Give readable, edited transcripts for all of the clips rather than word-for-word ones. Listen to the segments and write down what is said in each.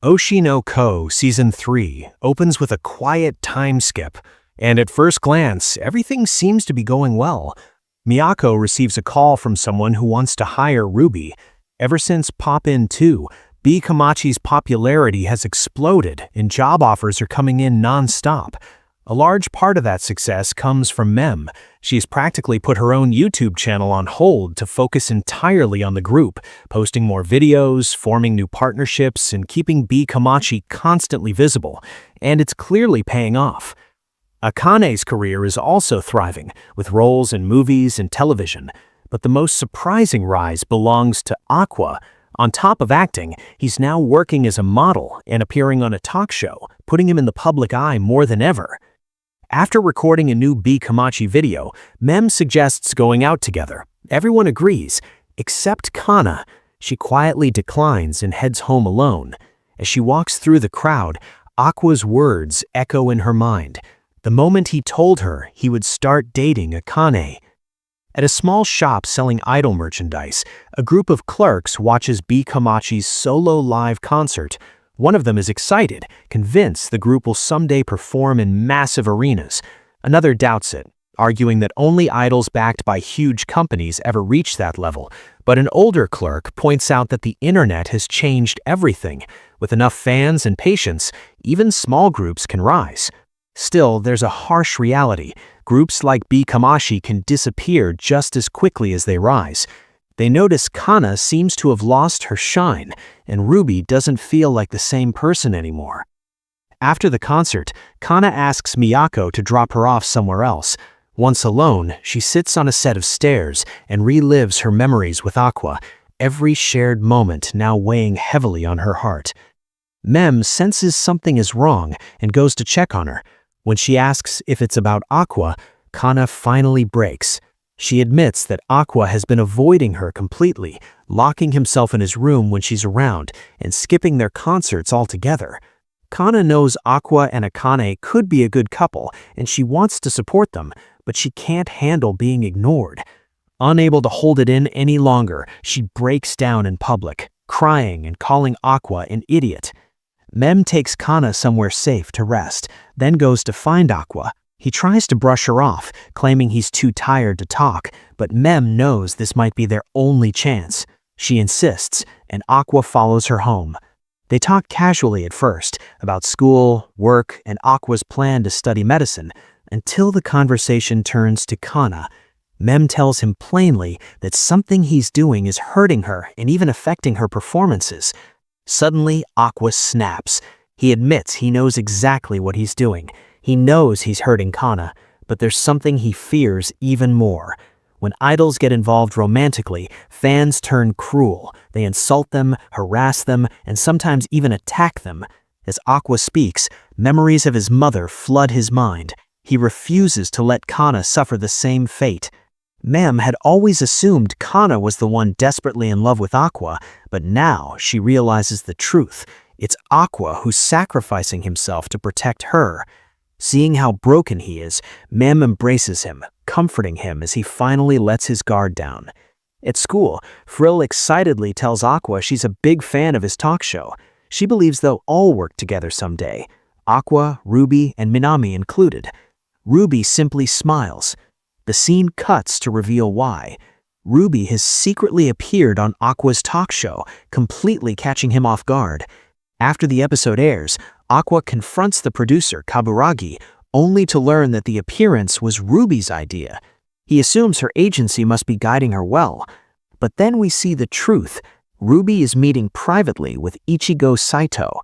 Oshi no Ko Season 3 opens with a quiet time skip, and at first glance, everything seems to be going well. Miyako receives a call from someone who wants to hire Ruby. Ever since Pop-In 2, Kamachi's popularity has exploded and job offers are coming in non-stop. A large part of that success comes from Mem. She's practically put her own YouTube channel on hold to focus entirely on the group, posting more videos, forming new partnerships, and keeping Kamachi constantly visible, and it's clearly paying off. Akane's career is also thriving, with roles in movies and television, but the most surprising rise belongs to Aqua. On top of acting, he's now working as a model and appearing on a talk show, putting him in the public eye more than ever. After recording a new Kamachi video, Mem suggests going out together. Everyone agrees, except Kana. She quietly declines and heads home alone. As she walks through the crowd, Aqua's words echo in her mind. The moment he told her he would start dating Akane. At a small shop selling idol merchandise, a group of clerks watches Kamachi's solo live concert. One of them is excited, convinced the group will someday perform in massive arenas. Another doubts it, arguing that only idols backed by huge companies ever reach that level. But an older clerk points out that the internet has changed everything. With enough fans and patience, even small groups can rise. Still, there's a harsh reality. Groups like Kamachi can disappear just as quickly as they rise. They notice Kana seems to have lost her shine, and Ruby doesn't feel like the same person anymore. After the concert, Kana asks Miyako to drop her off somewhere else. Once alone, she sits on a set of stairs and relives her memories with Aqua, every shared moment now weighing heavily on her heart. Mem senses something is wrong and goes to check on her. When she asks if it's about Aqua, Kana finally breaks. She admits that Aqua has been avoiding her completely, locking himself in his room when she's around and skipping their concerts altogether. Kana knows Aqua and Akane could be a good couple and she wants to support them, but she can't handle being ignored. Unable to hold it in any longer, she breaks down in public, crying and calling Aqua an idiot. Mem takes Kana somewhere safe to rest, then goes to find Aqua. He tries to brush her off, claiming he's too tired to talk, but Mem knows this might be their only chance. She insists, and Aqua follows her home. They talk casually at first, about school, work, and Aqua's plan to study medicine, until the conversation turns to Kana. Mem tells him plainly that something he's doing is hurting her and even affecting her performances. Suddenly, Aqua snaps. He admits he knows exactly what he's doing. He knows he's hurting Kana, but there's something he fears even more. When idols get involved romantically, fans turn cruel. They insult them, harass them, and sometimes even attack them. As Aqua speaks, memories of his mother flood his mind. He refuses to let Kana suffer the same fate. Mem had always assumed Kana was the one desperately in love with Aqua, but now she realizes the truth. It's Aqua who's sacrificing himself to protect her. Seeing how broken he is, Mem embraces him, comforting him as he finally lets his guard down. At school, Frill excitedly tells Aqua she's a big fan of his talk show. She believes they'll all work together someday, Aqua, Ruby, and Minami included. Ruby simply smiles. The scene cuts to reveal why. Ruby has secretly appeared on Aqua's talk show, completely catching him off guard. After the episode airs, Aqua confronts the producer, Kaburagi, only to learn that the appearance was Ruby's idea. He assumes her agency must be guiding her well. But then we see the truth. Ruby is meeting privately with Ichigo Saito.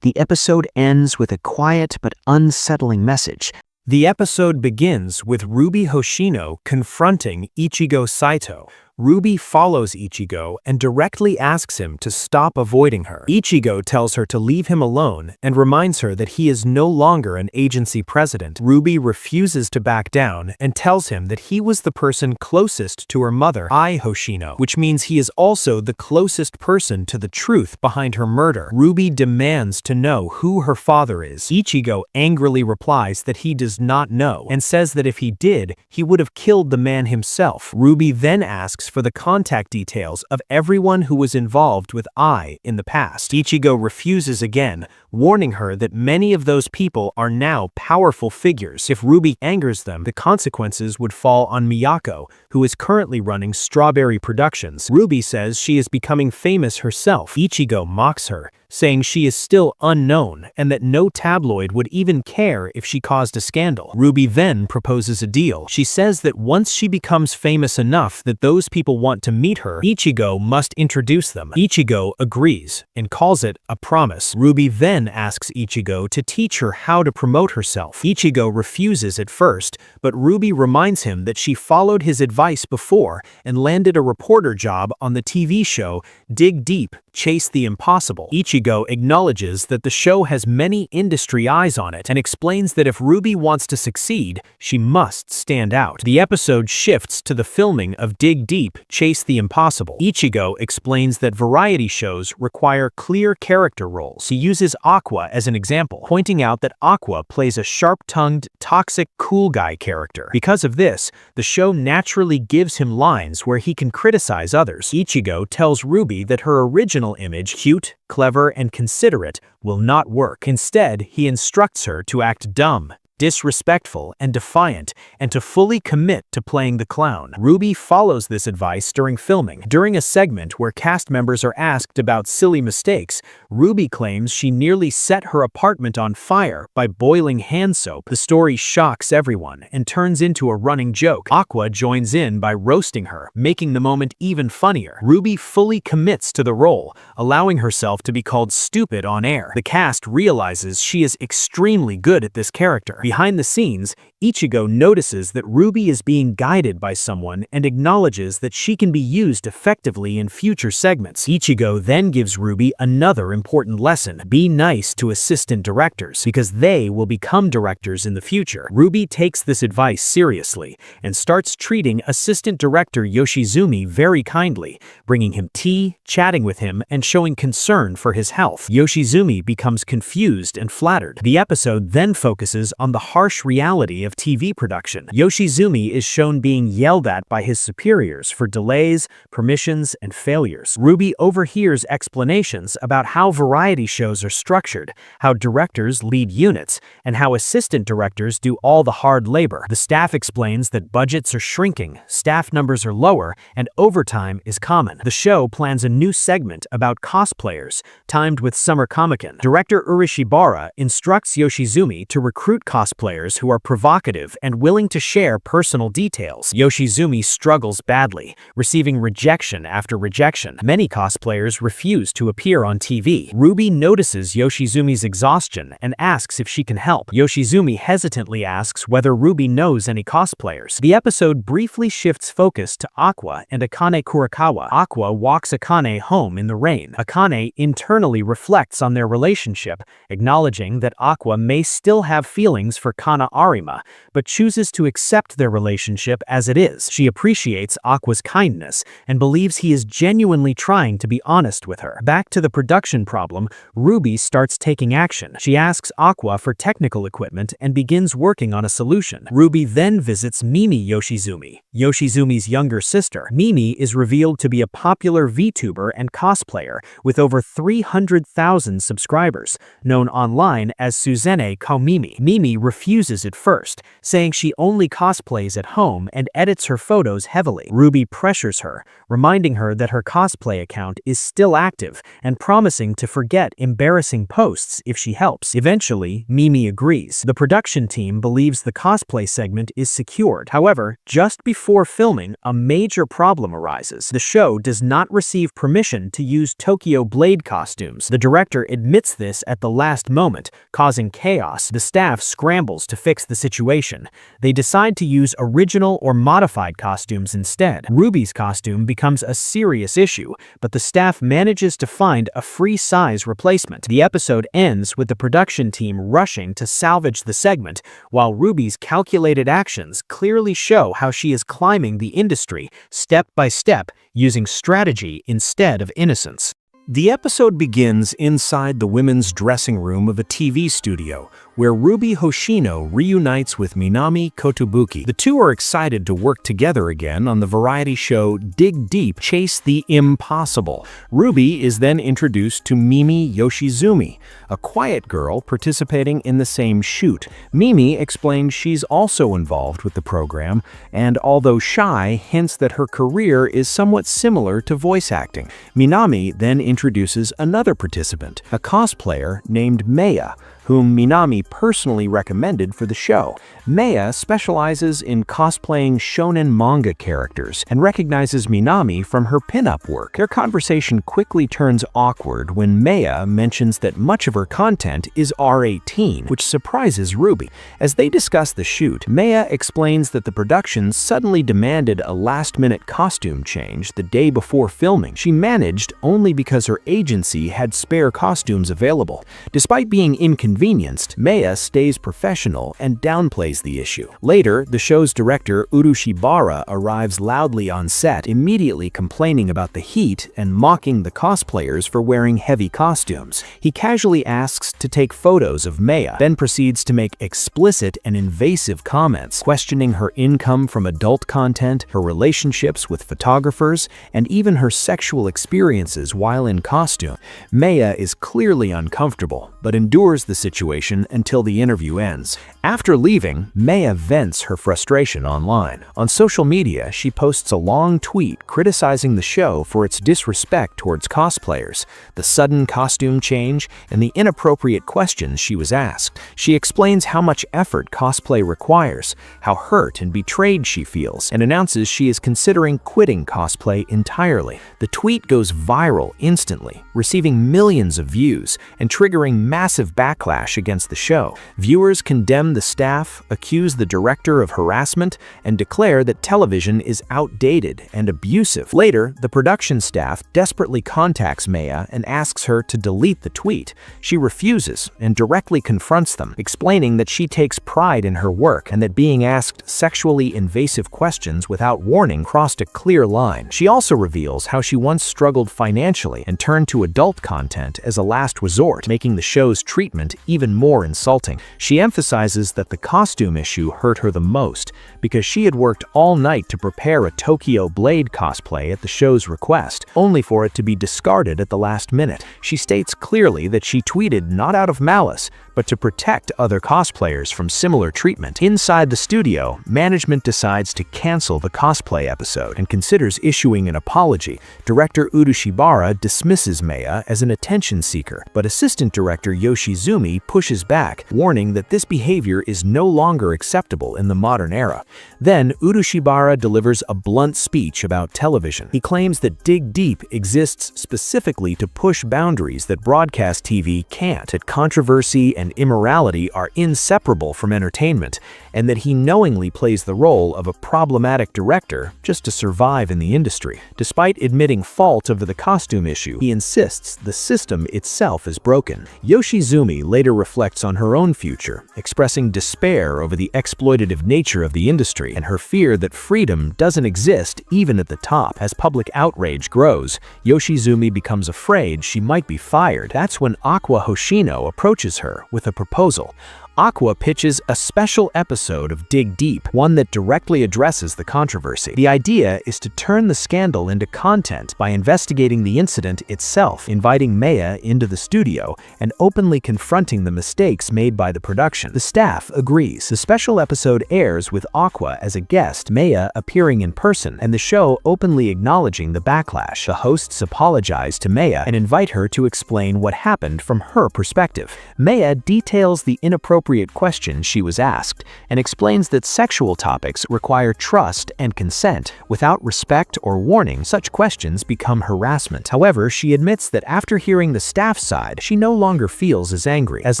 The episode ends with a quiet but unsettling message. The episode begins with Ruby Hoshino confronting Ichigo Saito. Ruby follows Ichigo and directly asks him to stop avoiding her. Ichigo tells her to leave him alone and reminds her that he is no longer an agency president. Ruby refuses to back down and tells him that he was the person closest to her mother, Ai Hoshino, which means he is also the closest person to the truth behind her murder. Ruby demands to know who her father is. Ichigo angrily replies that he does not know and says that if he did, he would have killed the man himself. Ruby then asks asks for the contact details of everyone who was involved with Ai in the past. Ichigo refuses again, warning her that many of those people are now powerful figures. If Ruby angers them, the consequences would fall on Miyako, who is currently running Strawberry Productions. Ruby says she is becoming famous herself. Ichigo mocks her, saying she is still unknown and that no tabloid would even care if she caused a scandal. Ruby then proposes a deal. She says that once she becomes famous enough that those people want to meet her, Ichigo must introduce them. Ichigo agrees and calls it a promise. Ruby then asks Ichigo to teach her how to promote herself. Ichigo refuses at first, but Ruby reminds him that she followed his advice before and landed a reporter job on the TV show Dig Deep, Chase the Impossible. Ichigo acknowledges that the show has many industry eyes on it and explains that if Ruby wants to succeed, she must stand out. The episode shifts to the filming of Dig Deep, Chase the Impossible. Ichigo explains that variety shows require clear character roles. He uses Aqua as an example, pointing out that Aqua plays a sharp-tongued, toxic, cool guy character. Because of this, the show naturally gives him lines where he can criticize others. Ichigo tells Ruby that her original image, cute, clever, and considerate, will not work. Instead, he instructs her to act dumb, disrespectful, and defiant, and to fully commit to playing the clown. Ruby follows this advice during filming. During a segment where cast members are asked about silly mistakes, Ruby claims she nearly set her apartment on fire by boiling hand soap. The story shocks everyone and turns into a running joke. Aqua joins in by roasting her, making the moment even funnier. Ruby fully commits to the role, allowing herself to be called stupid on air. The cast realizes she is extremely good at this character. Behind the scenes, Ichigo notices that Ruby is being guided by someone and acknowledges that she can be used effectively in future segments. Ichigo then gives Ruby another important lesson: be nice to assistant directors, because they will become directors in the future. Ruby takes this advice seriously and starts treating assistant director Yoshizumi very kindly, bringing him tea, chatting with him, and showing concern for his health. Yoshizumi becomes confused and flattered. The episode then focuses on the harsh reality of TV production. Yoshizumi is shown being yelled at by his superiors for delays, permissions, and failures. Ruby overhears explanations about how variety shows are structured, how directors lead units, and how assistant directors do all the hard labor. The staff explains that budgets are shrinking, staff numbers are lower, and overtime is common. The show plans a new segment about cosplayers, timed with Summer Comic-Con. Director Urishibara instructs Yoshizumi to recruit cosplayers who are provocative and willing to share personal details. Yoshizumi struggles badly, receiving rejection after rejection. Many cosplayers refuse to appear on TV. Ruby notices Yoshizumi's exhaustion and asks if she can help. Yoshizumi hesitantly asks whether Ruby knows any cosplayers. The episode briefly shifts focus to Aqua and Akane Kurakawa. Aqua walks Akane home in the rain. Akane internally reflects on their relationship, acknowledging that Aqua may still have feelings for Kana Arima, but chooses to accept their relationship as it is. She appreciates Aqua's kindness and believes he is genuinely trying to be honest with her. Back to the production problem, Ruby starts taking action. She asks Aqua for technical equipment and begins working on a solution. Ruby then visits Mimi Yoshizumi, Yoshizumi's younger sister. Mimi is revealed to be a popular VTuber and cosplayer with over 300,000 subscribers, known online as Suzune Kaomimi. Mimi refuses at first, saying she only cosplays at home and edits her photos heavily. Ruby pressures her, reminding her that her cosplay account is still active and promising to forget embarrassing posts if she helps. Eventually, Mimi agrees. The production team believes the cosplay segment is secured. However, just before filming, a major problem arises. The show does not receive permission to use Tokyo Blade costumes. The director admits this at the last moment, causing chaos. The staff scrambles to fix the situation. They decide to use original or modified costumes instead. Ruby's costume becomes a serious issue, but the staff manages to find a free-size replacement. The episode ends with the production team rushing to salvage the segment, while Ruby's calculated actions clearly show how she is climbing the industry step by step, using strategy instead of innocence. The episode begins inside the women's dressing room of a TV studio, where Ruby Hoshino reunites with Minami Kotobuki. The two are excited to work together again on the variety show Dig Deep, Chase the Impossible. Ruby is then introduced to Mimi Yoshizumi, a quiet girl participating in the same shoot. Mimi explains she's also involved with the program, and although shy, hints that her career is somewhat similar to voice acting. Minami then introduces another participant, a cosplayer named Maya, whom Minami personally recommended for the show. Maya specializes in cosplaying shonen manga characters and recognizes Minami from her pinup work. Their conversation quickly turns awkward when Maya mentions that much of her content is R18, which surprises Ruby. As they discuss the shoot, Maya explains that the production suddenly demanded a last-minute costume change the day before filming. She managed only because her agency had spare costumes available. Despite being inconvenienced, Maya stays professional and downplays the issue. Later, the show's director Urushibara arrives loudly on set, immediately complaining about the heat and mocking the cosplayers for wearing heavy costumes. He casually asks to take photos of Maya, then proceeds to make explicit and invasive comments, questioning her income from adult content, her relationships with photographers, and even her sexual experiences while in costume. Maya is clearly uncomfortable, but endures the situation until the interview ends. After leaving, Maya vents her frustration online. On social media, she posts a long tweet criticizing the show for its disrespect towards cosplayers, the sudden costume change, and the inappropriate questions she was asked. She explains how much effort cosplay requires, how hurt and betrayed she feels, and announces she is considering quitting cosplay entirely. The tweet goes viral instantly, receiving millions of views and triggering massive backlash against the show. Viewers condemn the staff, accuse the director of harassment, and declare that television is outdated and abusive. Later, the production staff desperately contacts Maya and asks her to delete the tweet. She refuses and directly confronts them, explaining that she takes pride in her work and that being asked sexually invasive questions without warning crossed a clear line. She also reveals how she once struggled financially and turned to adult content as a last resort, making the show's treatment even more insulting. She emphasizes that the costume issue hurt her the most because she had worked all night to prepare a Tokyo Blade cosplay at the show's request, only for it to be discarded at the last minute. She states clearly that she tweeted not out of malice, but to protect other cosplayers from similar treatment. Inside the studio, management decides to cancel the cosplay episode and considers issuing an apology. Director Urushibara dismisses Maya as an attention seeker, but assistant director Yoshizumi pushes back, warning that this behavior is no longer acceptable in the modern era. Then, Urushibara delivers a blunt speech about television. He claims that Dig Deep exists specifically to push boundaries that broadcast TV can't, that controversy and immorality are inseparable from entertainment, and that he knowingly plays the role of a problematic director just to survive in the industry. Despite admitting fault over the costume issue, he insists the system itself is broken. Yoshizumi later reflects on her own future, expressing despair over the exploitative nature of the industry and her fear that freedom doesn't exist even at the top. As public outrage grows, Yoshizumi becomes afraid she might be fired. That's when Aqua Hoshino approaches her with a proposal. Aqua pitches a special episode of Dig Deep, one that directly addresses the controversy. The idea is to turn the scandal into content by investigating the incident itself, inviting Maya into the studio, and openly confronting the mistakes made by the production. The staff agrees. The special episode airs with Aqua as a guest, Maya appearing in person, and the show openly acknowledging the backlash. The hosts apologize to Maya and invite her to explain what happened from her perspective. Maya details the inappropriate questions she was asked and explains that sexual topics require trust and consent. Without respect or warning, such questions become harassment. However, she admits that after hearing the staff's side, she no longer feels as angry, as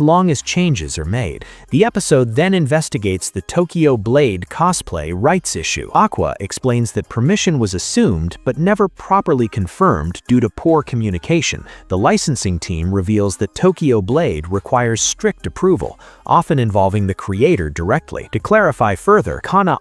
long as changes are made. The episode then investigates the Tokyo Blade cosplay rights issue. Aqua explains that permission was assumed but never properly confirmed due to poor communication. The licensing team reveals that Tokyo Blade requires strict approval, often involving the creator directly. To clarify further, Kana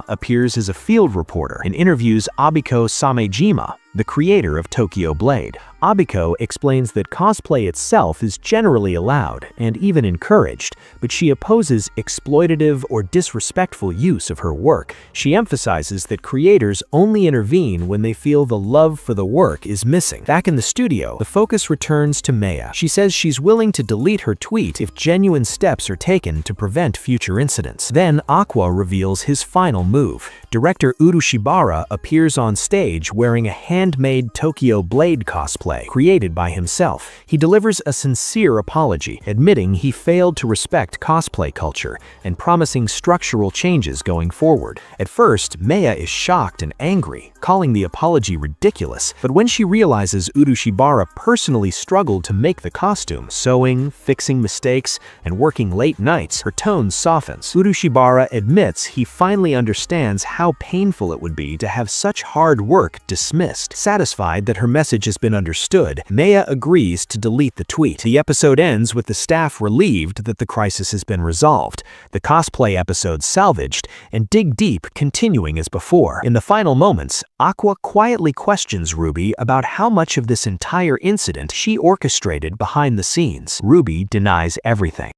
appears as a field reporter and interviews Abiko Samejima, the creator of Tokyo Blade. Abiko explains that cosplay itself is generally allowed and even encouraged, but she opposes exploitative or disrespectful use of her work. She emphasizes that creators only intervene when they feel the love for the work is missing. Back in the studio, the focus returns to Maya. She says she's willing to delete her tweet if genuine steps are taken to prevent future incidents. Then Aqua reveals his final move. Director Urushibara appears on stage wearing a handmade Tokyo Blade cosplay created by himself. He delivers a sincere apology, admitting he failed to respect cosplay culture and promising structural changes going forward. At first, Maya is shocked and angry, calling the apology ridiculous, but when she realizes Urushibara personally struggled to make the costume, sewing, fixing mistakes, and working late nights, her tone softens. Urushibara admits he finally understands how painful it would be to have such hard work dismissed. Satisfied that her message has been understood, Maya agrees to delete the tweet. The episode ends with the staff relieved that the crisis has been resolved, the cosplay episode salvaged, and Dig Deep continuing as before. In the final moments, Aqua quietly questions Ruby about how much of this entire incident she orchestrated behind the scenes. Ruby denies everything.